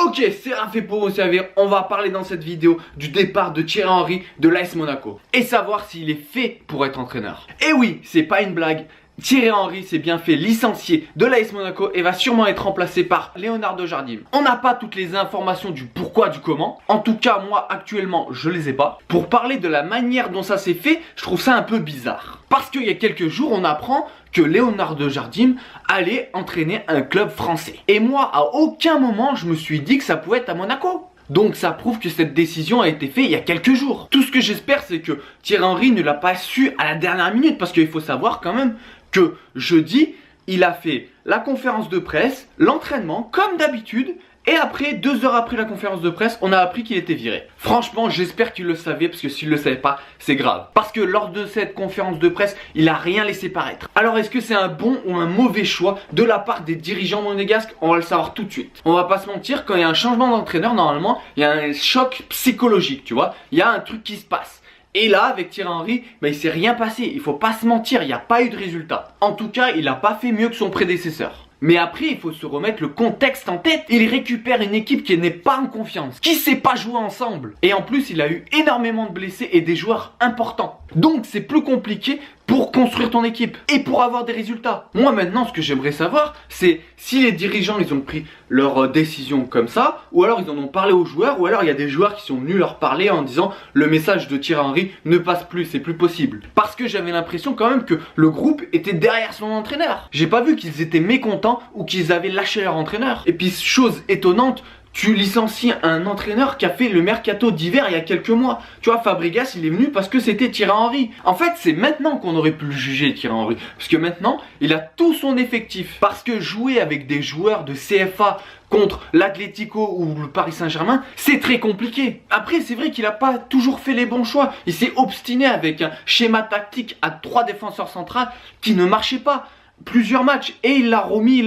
Ok, c'est Raph pour vous servir. On va parler dans cette vidéo du départ de Thierry Henry de l'AS Monaco et savoir s'il est fait pour être entraîneur. Et oui, c'est pas une blague. Thierry Henry s'est bien fait licencier de l'AS Monaco et va sûrement être remplacé par Leonardo Jardim. On n'a pas toutes les informations du pourquoi, du comment. En tout cas, moi, actuellement, je les ai pas. Pour parler de la manière dont ça s'est fait, je trouve ça un peu bizarre. Parce qu'il y a quelques jours, on apprend que Leonardo Jardim allait entraîner un club français. Et moi, à aucun moment, je me suis dit que ça pouvait être à Monaco. Donc ça prouve que cette décision a été faite il y a quelques jours. Tout ce que j'espère, c'est que Thierry Henry ne l'a pas su à la dernière minute. Parce qu'il faut savoir quand même que jeudi, il a fait la conférence de presse, l'entraînement, comme d'habitude. Et après, 2 heures après la conférence de presse, on a appris qu'il était viré. Franchement, j'espère qu'il le savait, parce que s'il ne le savait pas, c'est grave. Parce que lors de cette conférence de presse, il n'a rien laissé paraître. Alors, est-ce que c'est un bon ou un mauvais choix de la part des dirigeants monégasques? On va le savoir tout de suite. On va pas se mentir, quand il y a un changement d'entraîneur, normalement, il y a un choc psychologique, tu vois. Il y a un truc qui se passe. Et là, avec Thierry Henry, il s'est rien passé. Il faut pas se mentir, il n'y a pas eu de résultat. En tout cas, il n'a pas fait mieux que son prédécesseur. Mais après, il faut se remettre le contexte en tête. Il récupère une équipe qui n'est pas en confiance, qui ne sait pas jouer ensemble. Et en plus, il a eu énormément de blessés et des joueurs importants. Donc, c'est plus compliqué pour construire ton équipe et pour avoir des résultats. Moi, maintenant, ce que j'aimerais savoir, c'est si les dirigeants, ils ont pris leur décision comme ça, ou alors ils en ont parlé aux joueurs, ou alors il y a des joueurs qui sont venus leur parler en disant le message de Thierry Henry ne passe plus, c'est plus possible. Parce que j'avais l'impression quand même que le groupe était derrière son entraîneur. J'ai pas vu qu'ils étaient mécontents ou qu'ils avaient lâché leur entraîneur. Et puis, chose étonnante, tu licencies un entraîneur qui a fait le mercato d'hiver il y a quelques mois. Tu vois, Fabregas, il est venu parce que c'était Thierry Henry. En fait, c'est maintenant qu'on aurait pu le juger, Thierry Henry. Parce que maintenant, il a tout son effectif. Parce que jouer avec des joueurs de CFA contre l'Atlético ou le Paris Saint-Germain, c'est très compliqué. Après, c'est vrai qu'il n'a pas toujours fait les bons choix. Il s'est obstiné avec un schéma tactique à 3 défenseurs centrales qui ne marchait pas. Plusieurs matchs et il l'a remis.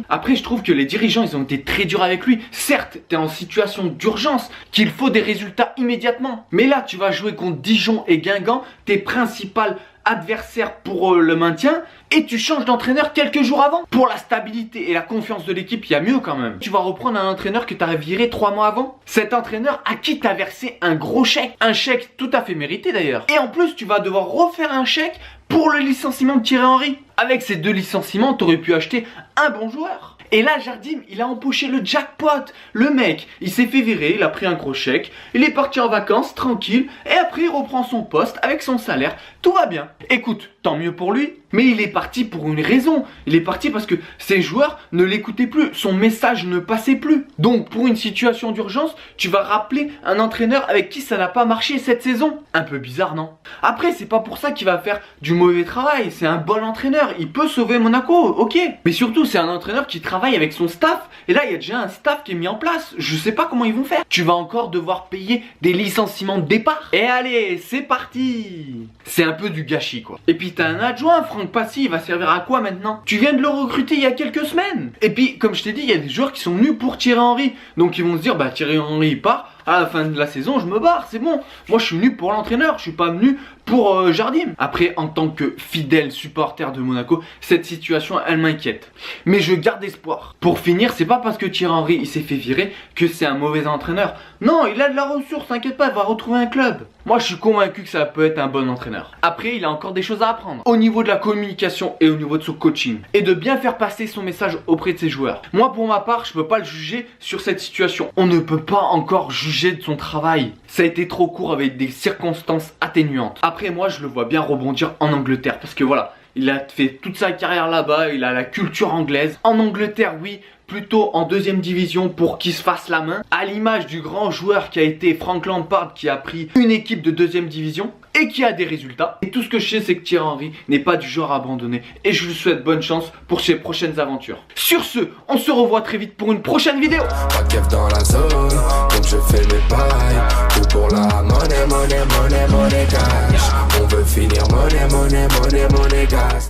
Après, je trouve que les dirigeants, ils ont été très durs avec lui. Certes, tu es en situation d'urgence, qu'il faut des résultats immédiatement. Mais là, tu vas jouer contre Dijon et Guingamp, tes principaux adversaires pour le maintien, et tu changes d'entraîneur quelques jours avant. Pour la stabilité et la confiance de l'équipe, il y a mieux quand même. Tu vas reprendre un entraîneur que tu as viré 3 mois avant. Cet entraîneur à qui tu as versé un gros chèque. Un chèque tout à fait mérité d'ailleurs. Et en plus, tu vas devoir refaire un chèque pour le licenciement de Thierry Henry. Avec ces 2 licenciements, tu aurais pu acheter un bon joueur. Et là, Jardim, il a empoché le jackpot. Le mec, il s'est fait virer, il a pris un gros chèque, il est parti en vacances, tranquille, et après il reprend son poste avec son salaire. Tout va bien. Écoute, tant mieux pour lui, mais il est parti pour une raison. Il est parti parce que ses joueurs ne l'écoutaient plus, son message ne passait plus. Donc, pour une situation d'urgence, tu vas rappeler un entraîneur avec qui ça n'a pas marché cette saison. Un peu bizarre, non? Après, c'est pas pour ça qu'il va faire du mauvais travail. C'est un bon entraîneur, il peut sauver Monaco, ok. Mais surtout, c'est un entraîneur qui travaille avec son staff. Et là, il y a déjà un staff qui est mis en place. Je sais pas comment ils vont faire. Tu vas encore devoir payer des licenciements de départ. Et allez, c'est parti. C'est un peu du gâchis, quoi. Et puis, t'as un adjoint, Franck Passy, il va servir à quoi maintenant? Tu viens de le recruter il y a quelques semaines. Et puis, comme je t'ai dit, il y a des joueurs qui sont venus pour Thierry Henry. Donc, ils vont se dire, bah, Thierry Henry, il part. À la fin de la saison, je me barre, c'est bon. Moi, je suis venu pour l'entraîneur, je suis pas venu pour Jardim. Après, en tant que fidèle supporter de Monaco, cette situation, elle m'inquiète. Mais je garde espoir. Pour finir, c'est pas parce que Thierry Henry, il s'est fait virer que c'est un mauvais entraîneur. Non, il a de la ressource, t'inquiète pas, il va retrouver un club. Moi, je suis convaincu que ça peut être un bon entraîneur. Après, il a encore des choses à apprendre. Au niveau de la communication et au niveau de son coaching. Et de bien faire passer son message auprès de ses joueurs. Moi, pour ma part, je peux pas le juger sur cette situation. On ne peut pas encore juger de son travail. Ça a été trop court avec des circonstances atténuantes. Après, moi, je le vois bien rebondir en Angleterre. Parce que voilà, il a fait toute sa carrière là-bas, il a la culture anglaise. En Angleterre, oui, plutôt en 2e division pour qu'il se fasse la main. À l'image du grand joueur qui a été Frank Lampard, qui a pris une équipe de 2e division et qui a des résultats. Et tout ce que je sais, c'est que Thierry Henry n'est pas du genre à abandonner. Et je lui souhaite bonne chance pour ses prochaines aventures. Sur ce, on se revoit très vite pour une prochaine vidéo. Pas keuf dans la zone, comme je fais mes pailles. Tout pour la monnaie cash. On veut finir monnaie cash.